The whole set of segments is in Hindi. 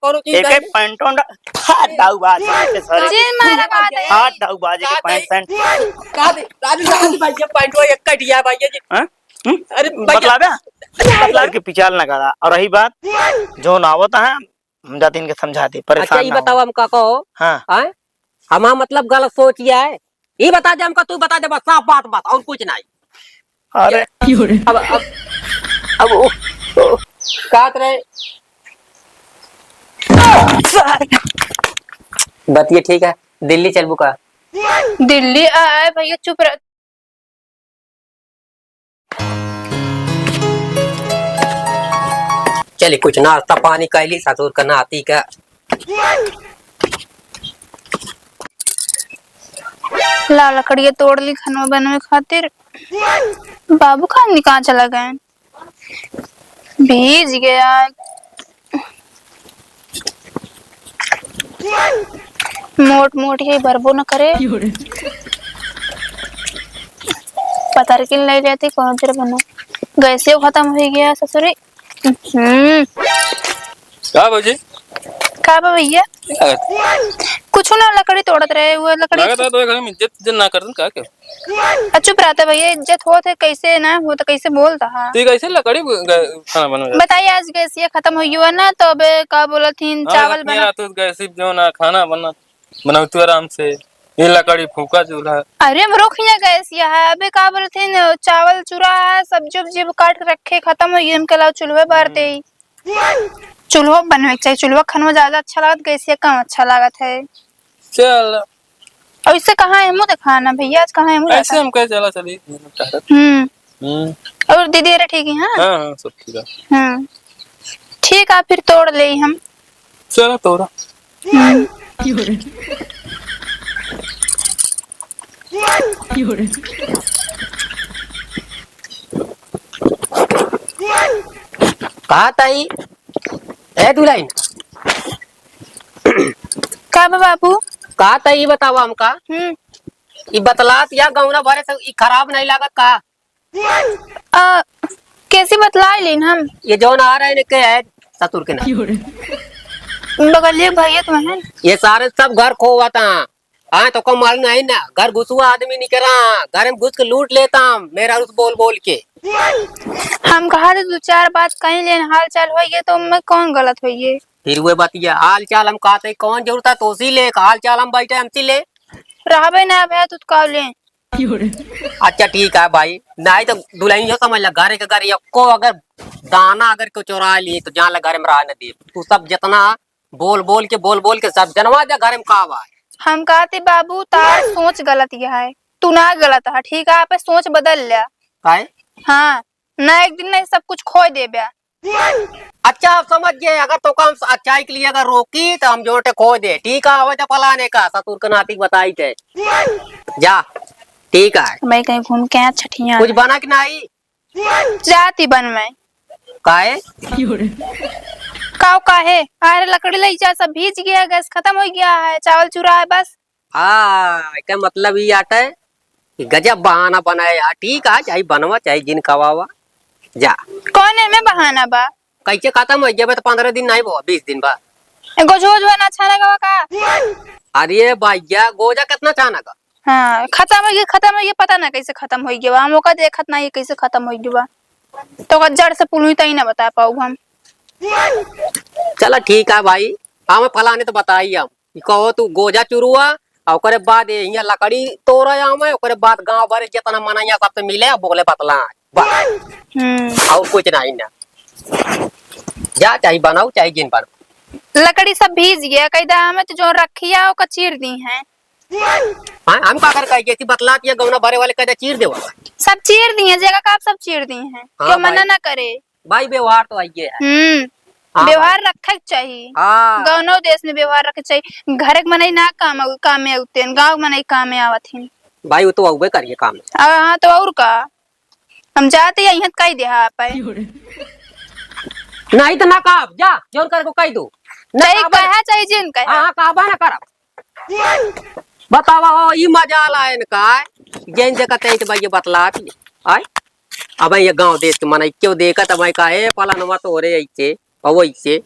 कौन चीज एक पैंटों हाथ दाऊ बाज के सॉरी जी मारा बात है हाथ दाऊ बाज के पैंट का दे राजू भाई ये पैंटो एक कटिया भाई ये हां अरे बतला के पिचाल ना करा। और रही बात जो ना आवता है हम जाते इनके समझाते परेशान। अच्छा ये बताओ हमका कहो हां हम मतलब गलत सोचिया है ये बता दे हमका, तू बता दे बस साफ बात और कुछ नहीं। अरे अब काट रहे बतिए ठीक है। दिल्ली चल बुका दिल्ली आए भैया चुप रह। चलिए कुछ नाश्ता पानी कैली ससुर का नाती का ला लकड़िया तोड़ ली खाना बनाने खातिर। बाबू खान कहाँ चला गए? भीज गया। मोट मोट ही भरबो न करे। पता किन ले लेती कौन तेरे बनो गैसे खत्म हो गया ससुरी। क्या बाजी का भैया कुछ ना लकड़ी तोड़त रहे वो लकड़ी लगा था तो घर में इज्जत ना करन का क्या चुप रहता भैया इज्जत होत है कैसे ना हो तो कैसे बोलता है तू कैसे लकड़ी खाना बनवा बताइए आज गैस ये खत्म हो गया ना तो अब का बोला थी चावल बना तो गैस जो ना खाना बनाओ तू आराम से ये लकड़ी फूका चूल्हा। अरे हम रोखिया गैस ये है अबे का बोले थे चावल चूरा है सब्जी उब्जी काट के रखे खत्म हो गया इनके अलावा चूल्हे बारते ही चूल्हा बनवे चाहिए। चूल्हा खाना ज्यादा अच्छा लागत गैस ये कम अच्छा लागत है। चल और इससे कहाँ है मुँह दिखाना भैया आज कहाँ है मुँह ऐसे हम कह चला चली। और दीदी अरे ठीक है हाँ हाँ सब ठीक है। ठीक है फिर तोड़ ले हम चलो तोड़ा कहा ताई ए दुल्हन का बाबू कहा ताई बताओ हमका ये बतलात या गौना भरे से खराब नहीं लागत का कैसी बतला लेन हम ये जो आ रहे के है ससुर के ना बगलिए भैया तो है ये सारे सब घर खोवा था। हाँ तो कम मालूम नहीं ना घर घुसुआ आदमी नहीं करा घर में घुस के लूट लेता मेरा उस बोल बोल के हम कहा थे दो चार बात कहीं लेन हाल चाल हो गए तो मैं कौन गलत हो गए फिर वो बतिया हाल चाल हम कहते कौन जरूरत है तो उसी ले हाल चाल हम बैठे हमसी ले रहा ना भैया तू का ले। अच्छा ठीक है भाई नहीं तो दुल्हन जो समझ लगा घर के घर को अगर दाना अगर को चुरा लिए तो जहाँ लगा घर में रहा न दे तू सब जितना बोल बोल के सब जनवा दे घर में कहा हम कहते बाबू तार सोच गलत यह है तू ना गलत है ठीक है आप सोच बदल लिया हाँ ना एक दिन नहीं सब कुछ खो दे ब्या। अच्छा आप समझ गए अगर तो काम अच्छाई के लिए अगर रोकी तो हम जोटे खो दे ठीक है आवाज फलाने का ससुर का नाती बताई थे जा ठीक है मैं कहीं घूम के छठिया कुछ बना कि नहीं जाती बन में काहे काव काहे अरे लकड़ी ले जा सब भीज गया गैस खत्म हो गया है चावल चूरा है बस। क्या मतलब ये आता है कि गजब बहाना बनाया ठीक है चाहे बनवा चाहे जिन कवावा जा कौन है मैं बहाना बा कैसे खत्म हो गया तो 15 दिन नहीं वो 20 दिन बाद गोजो ना अच्छा लगा का अरे भैया गोजा कितना चाहना का हाँ खत्म हो गया पता ना कैसे खत्म हो गया हम ओका देखत ना ये कैसे खत्म हो गया तो जड़ से पुल तई ना बता पाऊ हम। चलो ठीक है भाई हमें फलाने तो बताइए हम कहो तू गोजा चुरुआ और बाद यहाँ लकड़ी तोड़ा हमें और बाद गाँव भर जितना मनाइया सब तो मिले बोले बतला और कुछ नहीं ना जा चाहे बनाओ चाहे जिन पर लकड़ी सब भीज गया कई हमें तो जो रखी है वो चीर दी है। हाँ हम का कर कैसी बतला दिया गौना भरे वाले कहते चीर दे सब चीर दी है जगह का आप सब चीर दी हैं क्यों मना ना करे भाई व्यवहार तो आइए व्यवहार रखे चाहिए दोनों देश में व्यवहार रखे चाहिए घर के मनाई ना काम में आते गाँव मनाई काम में आवत ही भाई वो तो अवे करिए काम हाँ तो और का हम जाते यहाँ कही दे आप नहीं तो ना कहा जा जोन कर को कही दो नहीं कहा चाहिए जिन कहा कहबा ना कर बतावा ये मजा ला इनका जैन जगह तय तो भाई बतला आय अब ये गांव देश के मना क्यों देखा तब का है पला नमा तो हो रहे ऐसे और ऐसे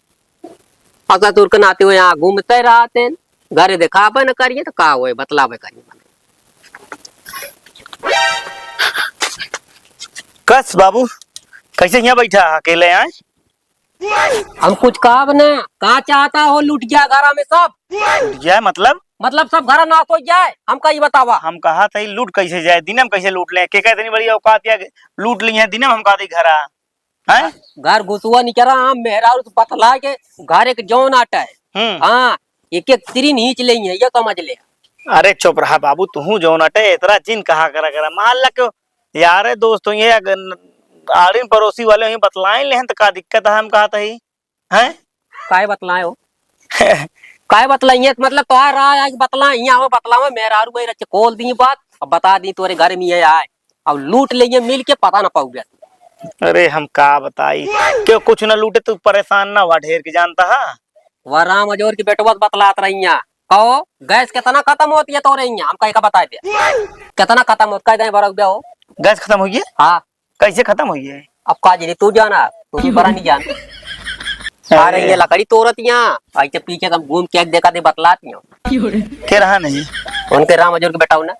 अगर तुर्क नाते हुए यहाँ घूमते रहते घरे दिखावे न करिए तो का हुए बतलावे करिए। कस बाबू कैसे यहाँ बैठा अकेले आए? हम कुछ कहा न कहा चाहता हो लूट गया घर में सब जाए मतलब सब घर नाश हो जाए हम कही बतावा। हम कहा था लूट कैसे जाए दिनम कैसे लूट ले के इतनी बड़ी औकात या लूट ली है दिनम हम कहा थी घर हैं घर घुसुआ निकला हम मेहरा बतला के घर एक जौन आटा है हाँ एक एक तिरी नीच ले ये समझ ले। अरे चुप रहा बाबू तू जो नटे इतना जिन कहा करा मान ला क्यों यार दोस्तों ये आड़िन पड़ोसी वाले ही बतलाए ले तो का दिक्कत है हम कहा था ही हैं काय बतलाए हो काय बतलाइए मतलब तो आ रहा है बतला यहाँ बतलावा मेहरा रच खोल दी बात अब बता दी तोरे घर में ये आए अब लूट ले मिल के पता ना पाऊ गया। अरे हम का बताई क्यों कुछ न लूटे तू परेशान ना हुआ ढेर के जानता है वह राम अजोर की बेटवा बतलात रही कहो गैस कितना खत्म होती है तो रही हम कहीं का बता दिया कितना खत्म होता है बरस गया हो गैस खत्म हुई है हाँ कैसे खत्म हुई है अब काजी तू जाना तुझे बड़ा नहीं जान आ रही है लकड़ी तोड़तियाँ ऐसे पीछे हम घूम के देखा दे बतलाती के रहा नहीं उनके राम अजोर के बेटा ना।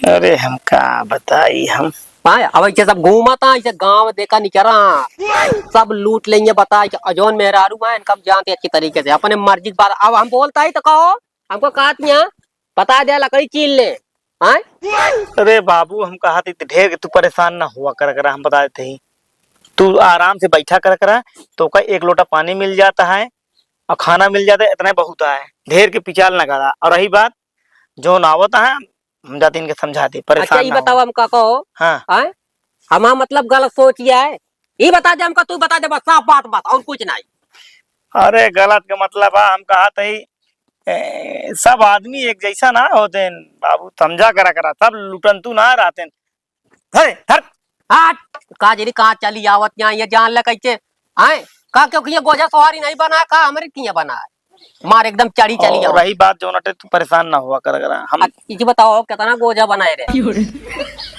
अरे हम का बताई हम हाँ अब ऐसे सब घूमता ऐसे गांव देखा नहीं करा सब लूट लेंगे बता अजोन मेहरारू है इनका जानते अच्छी तरीके से अपने मर्जी की बात अब हम बोलता ही तो कहो हमको कहतियाँ बता दे लकड़ी चील ले। हाँ अरे बाबू हम कहा थी ढेर तू परेशान ना हुआ कर हम बता देते ही तू आराम से बैठा कर तो का एक लोटा पानी मिल जाता है और खाना मिल जाता है इतना बहुत है ढेर के पिचाल ना करा। और रही बात जो नावत है हम जाते इनके समझाते परेशान अच्छा ये बताओ हम का कहो हाँ हम मतलब गलत सोचिए है ये बता दे हमका तू बता दे बस साफ बात और कुछ नहीं। अरे गलत का मतलब है हम कहा था सब आदमी एक जैसा ना होते बाबू समझा करा सब लुटन तू ना रहते काजरी कहाँ चली आवत यहाँ ये जान ल कैसे आए का क्योंकि ये गोजा सवारी नहीं बना का हमारे किया बना है मार एकदम चढ़ी चली जाओ। रही बात जो नटे तू परेशान ना हुआ कर हम ये बताओ कितना गोजा बनाए रहे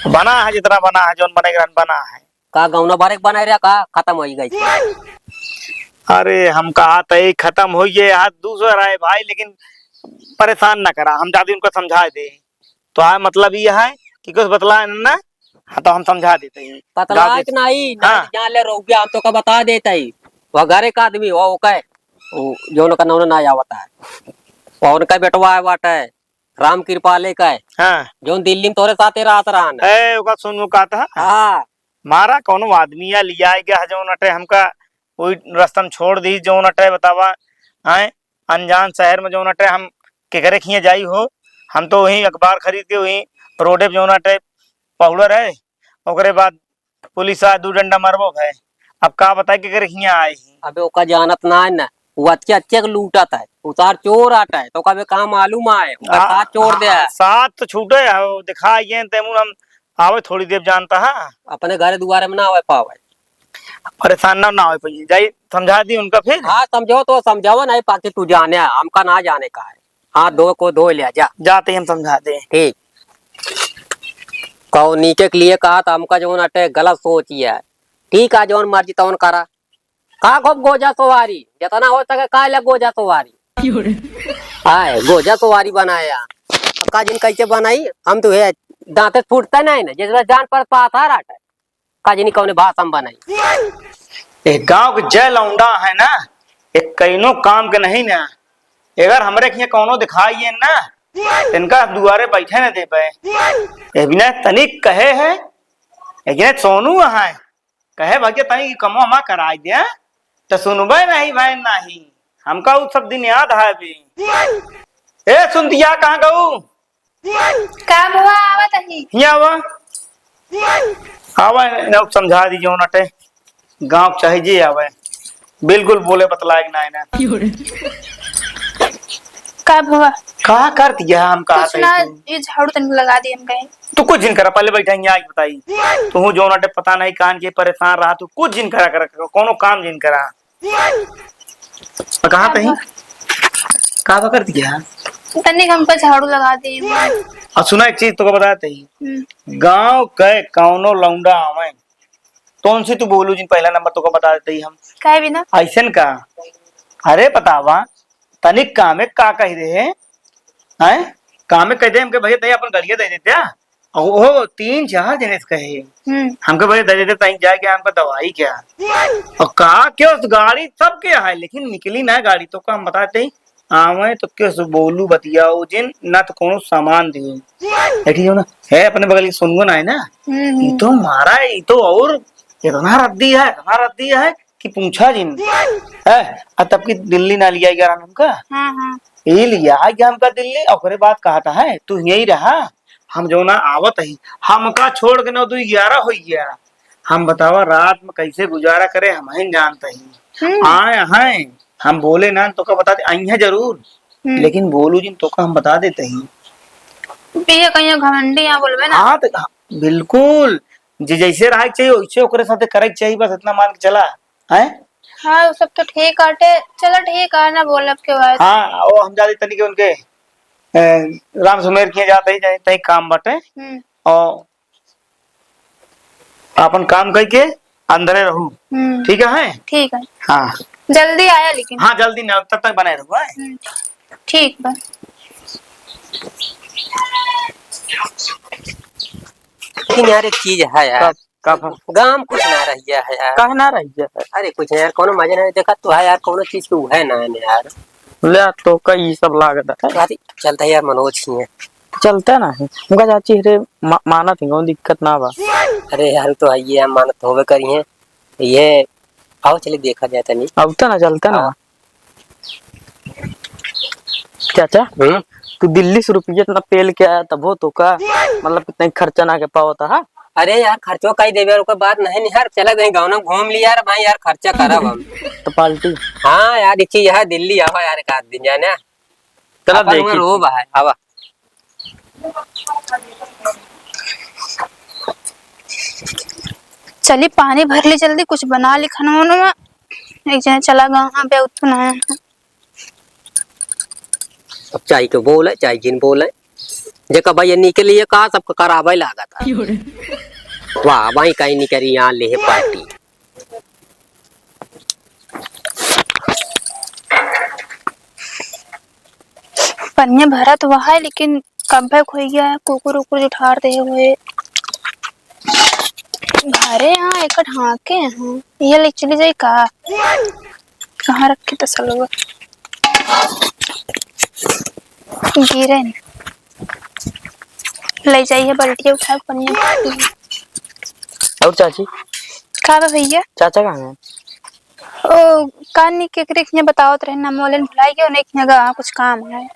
बना है जितना बना है जो बनेगा बना है का गौना बारे बनाए रहा का खत्म हो गई। अरे हम कहा था खत्म हो गए हाथ दूसरा है भाई लेकिन परेशान ना करा हम दादी उनको समझा दे तो मतलब ये है कि कुछ बतला ना हाँ तो हम समझा देते हैं पतला नहीं जान ले रुपया हम तो का बता देते ही वह घर एक आदमी वो कहे जो का नाम ना आवता है और उनका बेटवा है वाट है राम कृपाले का है हाँ जो दिल्ली में तोरे साथे रात रहा सुन का था हाँ मारा कौन आदमी या लिया गया जो नटे हमका वही रस्तम छोड़ दी जो नटे बतावा है अनजान शहर में जो नटे हम के घरे खिए जाई हो हम तो वही अखबार खरीद के वही रोडे जो नटे पहुड़ रहे ओकरे बाद पुलिस आ दू डंडा मरबो है अब का बताए के घरे खिए आए अबे ओका जानत ना है ना वो अच्छे लूटत है उतार चोर आता है तो कभी कहाँ मालूम आए साथ छोड़ दे साथ तो छूटे दिखाइए तेमू हम आवे थोड़ी देर जानता है अपने घर दुआरे में ना आवे पावे परेशान ना हो जाई समझा दी उनका फिर हाँ समझो तो समझाओ नहीं पाके तू जाने हमका ना जाने का है हाँ दो को धो लिया जा जाते हम समझा दे ठीक कहो नीचे के लिए कहा था हमका जो अटे गलत सोच ही है ठीक है जौन मर्जी तौन करा का खूब गोजा सवारी जितना हो सके का ले गोजा सवारी हाय गोजा सवारी बनाया का जिन कैसे बनाई हम तो है दांत फूटता नहीं ना जिस जान पर पाता राट का जिन कौन भाषा में बनाई एक गांव के जय लौंडा है ना एक कईनो काम के नहीं ना अगर हमरे के कौनो दिखाइए ना इनका दुआरे बैठे न दे पाए बिना तनिक कहे है लेकिन सोनू है कहे भगे तनिक कमो हमा कराई दे तो सुनबे नहीं भाई नहीं हमका वो सब दिन याद है भी ए सुन दिया कहाँ गऊ का बुआ आवत ही यहाँ आवा आवा समझा दीजिए नटे गांव चाहिए आवे बिल्कुल बोले बतलाए ना ना का बुआ कहा कर दिया हम कहा कुछ ना ये झाड़ू तन लगा दी हम कहीं तू कुछ दिन करा पहले बैठा आज बताई तू जो नटे पता नहीं कान के परेशान रहा तू कुछ दिन करा कर कोनो काम जिन करा कहा तही कहा कर दिया तनिक हम पे झाड़ू लगा दी और सुना एक चीज तो बताते ही गांव के कौनो लौंडा आवे तो उनसे तू बोलू जिन पहला नंबर तो बता देते ही हम कहे भी ना ऐसन का अरे बतावा तनिक काम है का कह रहे हैं काम में कह दे हमके भैया तय अपन गड़िया दे देते और वो 3-4 जने से कहे हमके भैया दे देते तई जाके हमको दवाई क्या और का क्यों उस गाड़ी सब क्या है लेकिन निकली ना गाड़ी तो का हम बताते ही आवे तो क्यों बोलू बतियाओ जिन ना तो कोनो सामान दियो देखियो ना है अपने बगल की सुनगो ना है ना ये तो मारा है ये तो और इतना रद्दी है कि पूछा जिन है तब की दिल्ली ना लिया गया हमका ये लिया गया हमका दिल्ली और बात कहता है तू यही रहा हम जो ना आवत ही हमका छोड़ के 9-2-11 हो गया हम बतावा रात में कैसे गुजारा करे हम ही जानते ही आए हैं हम बोले ना तो का बताते आई है जरूर लेकिन बोलू जिन तो का हम बता देते ही भैया कहीं घमंडी यहाँ बोलबे ना। हाँ बिल्कुल जैसे रहा चाहिए वैसे ओकरे साथे करे चाहिए बस इतना मान के चला है। हाँ वो सब तो ठीक आटे चलो ठीक है ना बोलब के बाद। हाँ वो हम जाते तनिक उनके राम सुमेर किए जाते ही जाए तही काम बटे और अपन काम करके अंदर रहू ठीक है। ठीक है हाँ जल्दी आया लेकिन। हाँ जल्दी ना तब तक बने रहू ठीक बस। लेकिन यार एक चीज है यार गांव कुछ ना रही है यार कह ना रही है। अरे कुछ यार कोनो मजा नहीं देखा तो है यार कोनो चीज को है ना यार ले तो कई सब लागत है अरे चलता है यार मनोज ही है चलता ना है उनका चाची रे माना थी कोई दिक्कत ना बा। अरे यार तो है ये मानत होवे करी है ये आओ चले देखा जाए तनी अब तो ना चलता ना चाचा तू दिल्ली से रुपये इतना पेल के आया तब हो तो का मतलब कितना खर्चा ना के पाओ था। अरे यार खर्चो कई देवे और कोई बात नहीं यार चला गए गाँव में घूम लिया यार भाई यार खर्चा करब हम तो पार्टी हाँ यार एक चीज है दिल्ली आवा यार एक आध दिन जाने चला देखी रो है आवा चली पानी भर ली जल्दी कुछ बना ली खाना वाना एक जने चला गाँव पे उठन आया अब चाय के बोले चाय जिन बोले जेका भाई निकली है कहा सबका करावे लागा था वाह भाई कहीं नहीं करी यहाँ ले पार्टी पन्ने भरा तो वहा है लेकिन कब खोई गया है कुकुर उकुर उठार दे हुए घरे यहाँ एक ढाके हैं ये ले चली जाए कहाँ रखे तसल गिरे ले जाइए बल्टिया उठा पनिया और चाची का भैया चाचा कहाँ है ओ कानी के बताओ तो रहना मोलन भुलाई गया उन्हें जगह कुछ काम है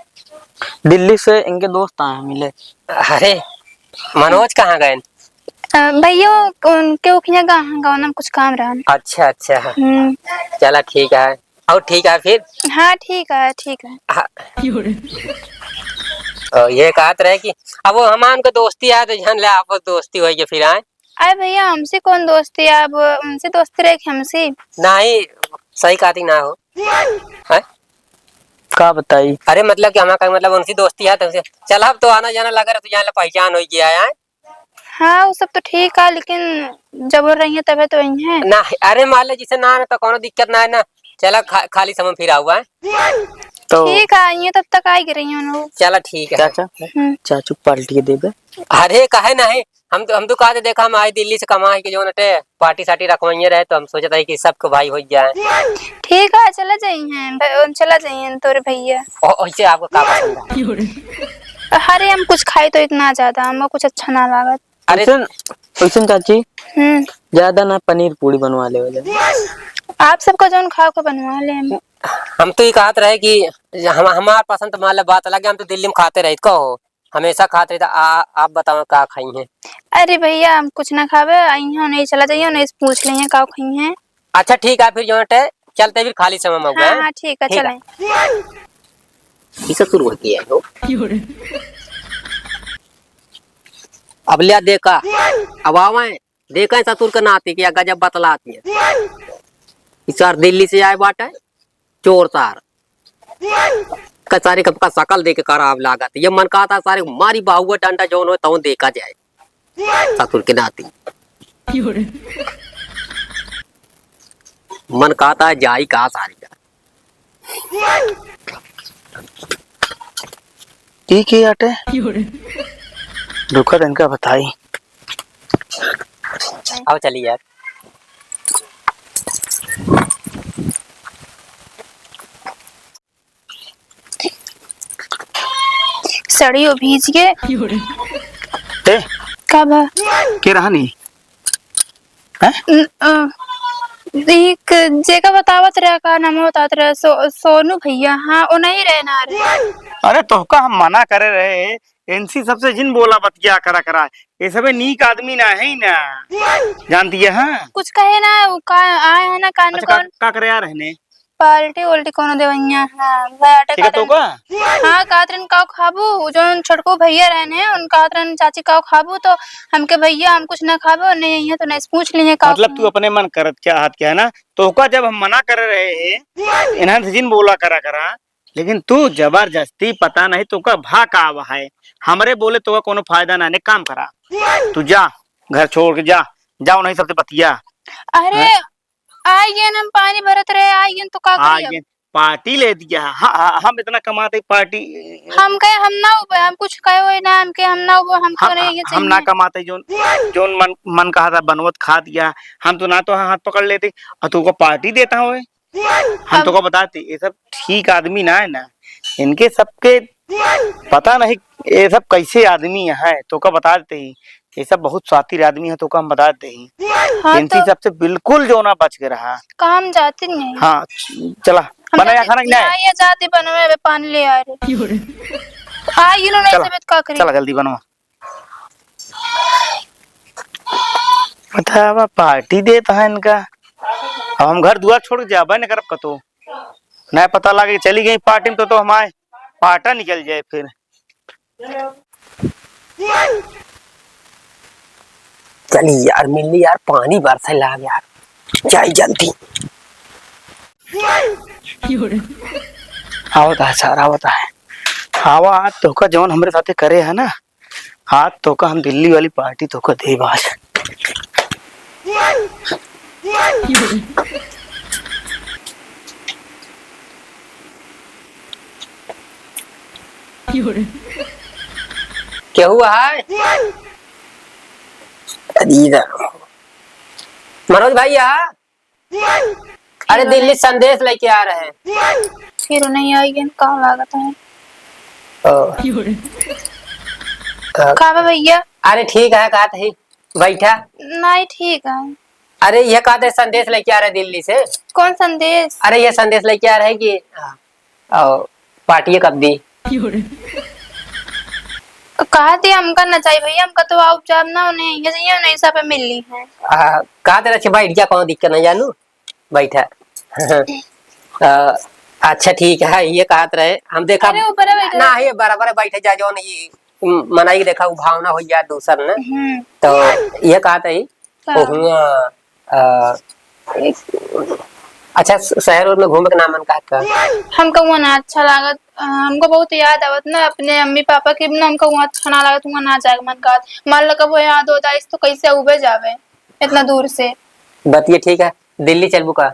दिल्ली से इनके दोस्त आए मिले। अरे मनोज कहाँ गए भैया उनके उखिया गाँव कुछ काम रहा। अच्छा अच्छा चला ठीक है और ठीक है फिर हाँ ठीक है ठीक है हाँ। ये कहते रहे कि अब वो हमान को दोस्ती है तो जान ले आप दोस्ती होगी फिर आए अरे भैया हमसे कौन दोस्ती है अब उनसे दोस्ती रहे हमसे नहीं सही कहती ना हो है? का बताई अरे मतलब कि हमारा मतलब उनसी दोस्ती है तो चल अब तो आना जाना लगा रहा तो यहाँ पहचान हो गया है। हाँ वो सब तो ठीक है लेकिन जब रही है तब तो वही है ना अरे मान ले जिसे ना तो कोनो दिक्कत ना है ना चला खाली समय फिर हुआ है तो ठीक है ये तब तक आई रही हूँ चला ठीक है चाचा चाचू पार्टी दे दे। अरे कहे नहीं हम तो कहते देखा हम आए दिल्ली से कमा के जो नटे पार्टी साटी रखवाइए रहे तो हम सोचता है कि सबको भाई हो जाए। ठीक है चला जाइए चला जाइए तोरे भैया ऐसे आपको क्या पसंद है। अरे हम कुछ खाए तो इतना ज्यादा हमको कुछ अच्छा ना लागत। अरे चाची ज्यादा ना पनीर पूरी बनवा ले आप सबका जो खाओ को बनवा ले हम तो ये कहते रहे कि हमारा पसंद तो मान बात अलग है हम तो दिल्ली में खाते रहे कहो हमेशा खाते रहे आप बताओ क्या खाई हैं। अरे भैया हम कुछ ना खावे आई हैं नहीं चला जाइए नहीं पूछ लेंगे क्या खाई हैं। अच्छा ठीक है फिर जो चलते फिर खाली समय में हाँ ठीक है चलें शुरू होती है अब लिया देखा अब आवे देखा ससुर का नाती की गजब बतलाती है सर दिल्ली से आए बाटे चोर सार सारे का शकल देके खराब लागत ये मन कहा था सारे मारी बाहुआ डंडा जो तो देखा जाए ससुर के नाती मन कहा था जाई कहा सारी का ठीक है आटे रुका इनका बताई। आओ चलिए यार। सड़ियो भीज के ए कब के रहा नहीं एक जगह बतावत रहा का नाम बतावत रहा सोनू भैया। हाँ वो नहीं रहना रे। अरे तोहका हम मना करे रहे इनसी सबसे जिन बोला बतिया करा करा ये सब नीक आदमी ना है ही ना जानती है। हाँ कुछ कहे ना वो का आए है ना कान अच्छा कौन का करे यार रहने पार्टी उल्टी कौन देवैया। हाँ बैठे ठीक है तो का हाँ कातरन काव खाबू जो छोटको भैया रहने उन कातरन चाची काव खाबू तो हमके भैया हम कुछ ना खाबो नहीं है तो नहीं पूछ लिए काव मतलब तू अपने मन करत क्या हाथ क्या है ना तोहका जब हम मना कर रहे हैं इन्हां से जिन बोला करा करा लेकिन तू जबरदस्ती पता नहीं तो का भा का आवा है हमरे बोले तो कोनो फायदा ना ने काम करा तू जा घर छोड़ के जा जाओ नहीं सबसे बतिया। अरे आइए ना पानी भरत रहे आइए तो का करिए पार्टी ले दिया। हम इतना कमाते पार्टी हम कहे हम ना उबे हम कुछ कहे हुए ना हम के हम ना उबे हम करे ये हम ना कमाते जोन मन कहा था बनवत खा दिया हम तो ना तो हाथ पकड़ लेते और तू को पार्टी देता हुए हम तो को बताते ये सब ठीक आदमी ना है ना इनके सबके पता नहीं ये सब कैसे आदमी है तो का बता देते ही ये सब बहुत स्वातिर आदमी है तो का हम बता देते ही। हाँ इनसी सबसे बिल्कुल जो ना बच के रहा। काम जाते नहीं। हाँ चला बनाया खाना कि नहीं ये जाते बनवे पानी ले आ रहे आइए ना नहीं सब का करी चला जल्दी बनवा बतावा पार्टी देता है इनका अब हम घर दुआर छोड़ के जाबे न करब कतो नहीं पता लगे चली गई पार्टी में तो हमारे पाटा निकल जाए फिर। चली यार मिलनी यार पानी बरसा लाग यार जाई जल्दी। आवता है सारा आवता है आवा आज तो का जौन हमारे साथे करे है ना आज तो का हम दिल्ली वाली पार्टी तो का दे आज। क्या हुआ है मनोज भैया अरे दिल्ली संदेश लेके आ रहे हैं। फिर नहीं आइए कहाँ लागत है कहा भैया। अरे ठीक है कहा ही बैठा नहीं ठीक है। अरे ये कहते संदेश लेके आ रहे दिल्ली से। कौन संदेश। अरे ये संदेश लेके आ रहे हैं कि पार्टी कब दी कहा थी हमका न चाहिए भैया हमका तो आप जाब ना उन्हें ये चाहिए नहीं सब मिलनी है। कहा तेरा अच्छा बैठ गया कौन दिक्कत नहीं जानू बैठा अच्छा ठीक है ये कहते रहे हम देखा ना ये बराबर बैठे जा जो नहीं मनाई देखा भावना हो गया दूसर ने तो ये कहते ही अच्छा शहर में घूमे के नाम मन का हमको वहाँ ना अच्छा लागत हमको बहुत याद आवत ना अपने अम्मी पापा के ना हमको वहाँ अच्छा ना लागत वहाँ ना जाए मन का मान लो कब वो याद होता है तो कैसे उबे जावे इतना दूर से। बतिए ठीक है दिल्ली चलबू का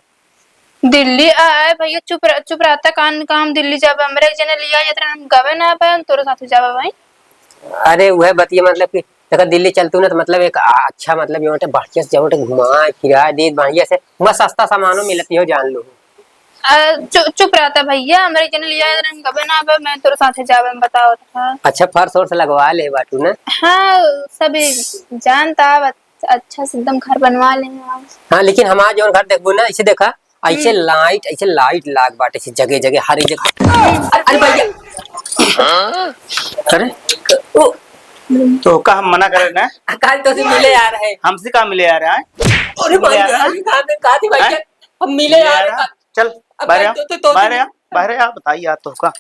दिल्ली आए भैया चुप रहता कान का हम दिल्ली जावे हमरे एक जने लिया यात्रा हम गवे ना पाए तोरे साथ जावे भाई। अरे वह बतिए मतलब कि अगर दिल्ली चलतू ना तो मतलब एक अच्छा मतलब यहाँ बढ़िया से जहाँ घुमा फिरा दे बढ़िया से बस सस्ता सामानों मिलती हो जान लो। चुप रहता भैया हमारे जने लिया कभी ना अब मैं तेरे साथ जावे बताओ था। अच्छा फर्श वर्स लगवा ले बाटू ना। हाँ सब जानता अच्छा से एकदम घर बनवा लेंगे। हाँ लेकिन हमारा जो घर देखबो ना ऐसे देखा ऐसे लाइट लाग बाटे से जगह जगह हर जगह। अरे भैया अरे तो का हम मना करे ना कल तो से मिले आ रहे हैं हमसे का मिले आ रहा है। अरे भैया कहा थी भैया हम मिले आ रहे हैं चल बाहर आ बताइए आप तो का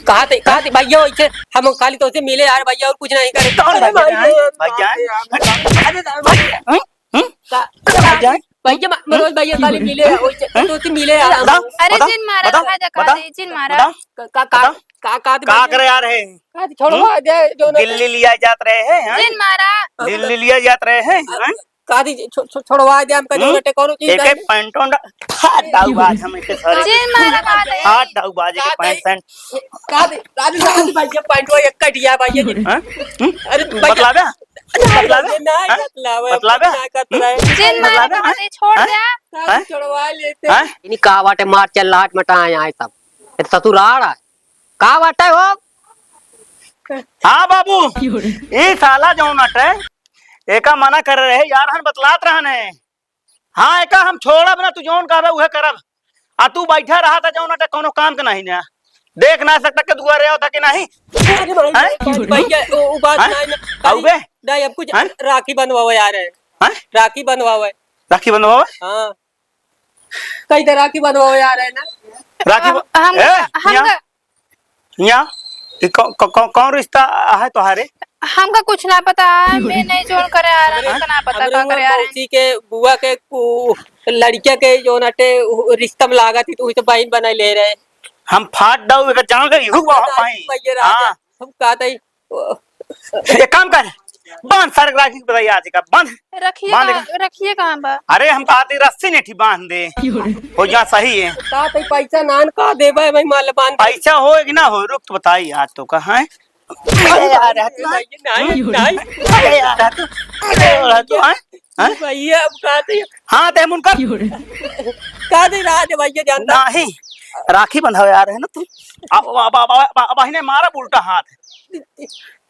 कहा थे भैया वैसे हम काली तो से मिले यार भैया और कुछ नहीं करे भैया मनोज भैया काली मिले तो से मिले यार। अरे जिन मारा का करे यार है छोड़ो दिल्ली लिया जात रहे हैं जिन मारा दिल्ली लिया जात रहे हैं कादी छोड़वा दे हमका जो नटे करो चीज एक पैंटों फाट दाऊ बाज हम के सारे जी मारा बात है फाट दाऊ बाज के पैंट कादी राजू राजू भाई ये पैंटवा एक कटिया भाई ये हां अरे मतलब है मतलब है नहीं मतलब मतलब है क्या करता है जी मारा बात है छोड़ दे कादी छोड़वा लेते हैं इनी का वाटे मार चल लाट मटाए आए सब ये ससुराल है का वाटे हो हाँ बाबू ये साला जो नटे एका मना कर रहे यार हम बतलात रहने हाँ एका हम छोड़ा बिना तू जोन कहबे उहे करब आ तू बैठा रहा था जो नटे कोनो काम के नहीं ना देख ना सकता के दुआरे होता कि नहीं भैया वो बात नहीं ना आउबे नहीं अब कुछ राखी बनवाओ यार हैं राखी बनवाओ राखी बनवाओ हाँ कई तरह राखी बनवाओ यार है ना राखी हम यहाँ कौन रिश्ता है तुम्हारे हमका कुछ ना पता है मैं नहीं जोड़ करे आ रहा हमका ना पता का करे आ रहा उसी के बुआ के लड़किया के जो नटे रिश्ता में लागा थी तो उसे बहन बना ले रहे हम फाट दाऊ अगर जान गई हुआ हम पाई हां हम कहते ही एक काम कर बांध सारे राखी बताइए आज का बांध रखिए कहां बा अरे हम कहते रस्सी नहीं बांध दे हो जा सही है कहते पैसा नान का देबे भाई माल बांध पैसा हो कि ना हो रुक तो बताइए आज तो कहां है नहीं भैया अब कहते हाँ ते मुनकर कहते राज भैया जानता नहीं राखी बंधावे आ रहे हैं ना तू अब ने मारा उल्टा हाथ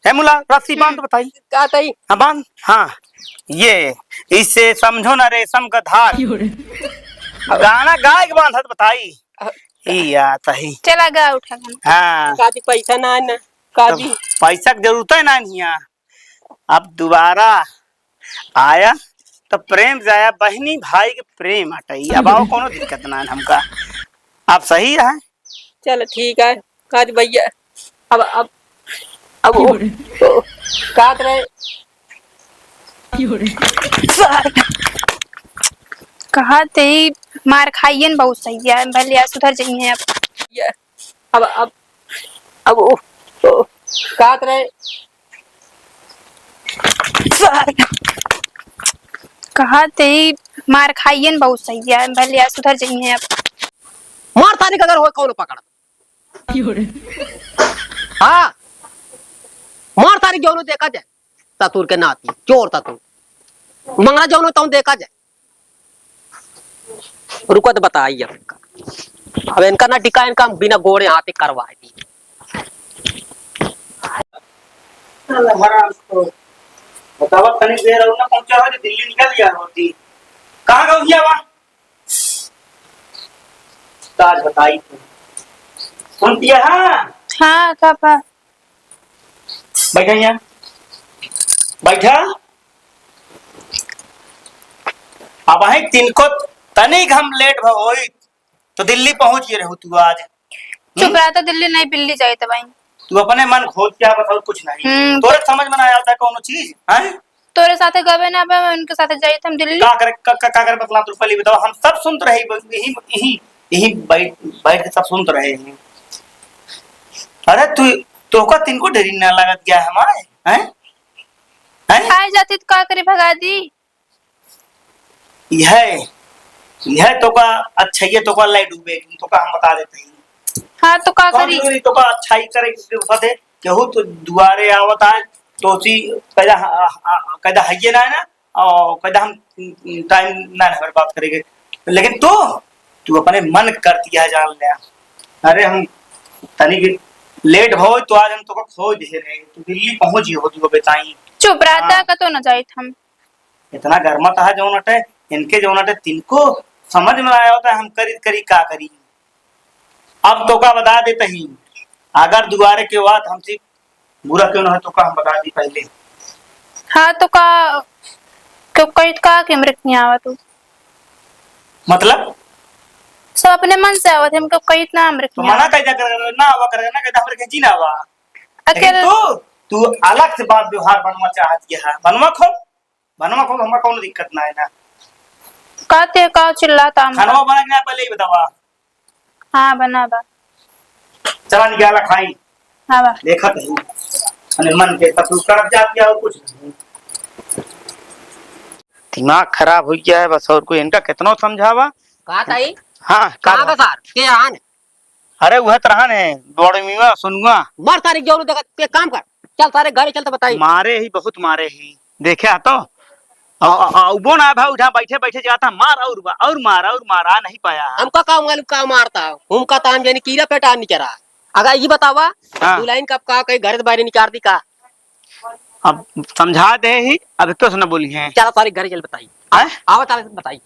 है मुला रस्सी बांध बताई कहते ही हाँ बांध हाँ ये इससे समझो ना रेशम का धार गाना गाय के बांध बताई आता ही चला गा उठा हाँ कहते पैसा ना ना कहती पैसा की जरूरत है ना नहीं अब दोबारा आया तो प्रेम जाया बहनी भाई के प्रेम हटाई अब आओ कोनो दिक्कत ना है हमका आप सही है चलो ठीक है कहते भैया अब काट रहे कहा ते मार खाइए न बहुत सही है भले सुधर जाइए अब काट रहे कहा ते मार खाइए न बहुत सही है भले सुधर जाइए अब मार तानी कदर हो कौन पकड़ हाँ मार तारी जौनो देखा जाए ततुर के नाती चोर ततुर मंगला जौनो तो देखा जाए रुको तो बताइए अब इनका ना टिका इनका बिना गोड़े हाथ करवाए दी बतावा तनिक देर और ना पहुंचा हो दिल्ली निकल गया होती कहां गई है वहां ताज बताई सुनती है हाँ पापा बैठा यहाँ बैठा अब है तिनको तनिक हम लेट होई तो दिल्ली पहुंच गए रहो तू आज चुप रहा था दिल्ली नहीं बिल्ली जाए तो भाई तू अपने मन खोल क्या बताओ कुछ नहीं तोरे समझ में ना आता कौन चीज है तोरे साथे गवे ना बे उनके साथे जाए हम दिल्ली का करे बतला तू पहले बताओ हम सब सुनते रहे यही यही यही बैठ के सब सुनते रहे हैं अरे तू तो का तिनको डरी ना लागत गया हमारे हैं हैं आ जाती तो का करे भगा दी यह तो का अच्छा ये तो का लाइट डूबे तो का हम बता देते हैं हाँ तो का करी तो का अच्छाई करे बता केहू तो दुआरे आवत है तो सी कदा हइये ना ना और कदा हम टाइम ना ना बात करेंगे लेकिन तू अपने मन कर दिया जान ले अरे हम तनिक लेट हो तो आज हम तो खोज दे रहे तू दिल्ली पहुंच हो तू बताई चुप रहता का तो न जाए हम इतना गर्मत है जो नटे इनके जो नटे तिनको समझ में आया होता है हम करी का करी अब तो का बता देते ही अगर दुआरे के बाद हमसे बुरा क्यों ना है तो का हम बता दी पहले हाँ तो का क्यों कहीं का के मृत नहीं आवा तू मतलब सब अपने मन से आवत हमको कहीं इतना अमृत तो नहीं मना कह कर ना आवा कर ना कहता हमरे जी ना आवा अकेले तू अलग से बात व्यवहार बनवा चाहती है बनवा खो हमरा कौन दिक्कत ना है ना कहते का चिल्लाता हम खाना बना के पहले ही बतावा हाँ बना बा चला निकाला खाई हाँ बा देखा कहीं अने मन के तू कर जाती है और कुछ नहीं दिमाग खराब हो गया है बस, और कोई इनका कितना समझावा। कहा ताई हाँ कहाँ का सार के आन अरे वह तरह ने दौड़मीवा सुनुआ मर सारी जोरू देखा एक काम कर चल सारे घर चल तो बताई मारे ही बहुत मारे ही देखे तो वो ना भाई उठा बैठे बैठे जाता मार और मारा और मारा नहीं पाया। हमका का मालूम का मारता उनका ताम जानी कीड़ा पेटा नहीं चरा। अगर ये बतावा हाँ। दुलाइन कब का कहीं घर से बाहर निकाल दी का अब समझा दे ही, अब तो सुना बोली है। चल सारे घर चल बताई आए? आवा चल बताई।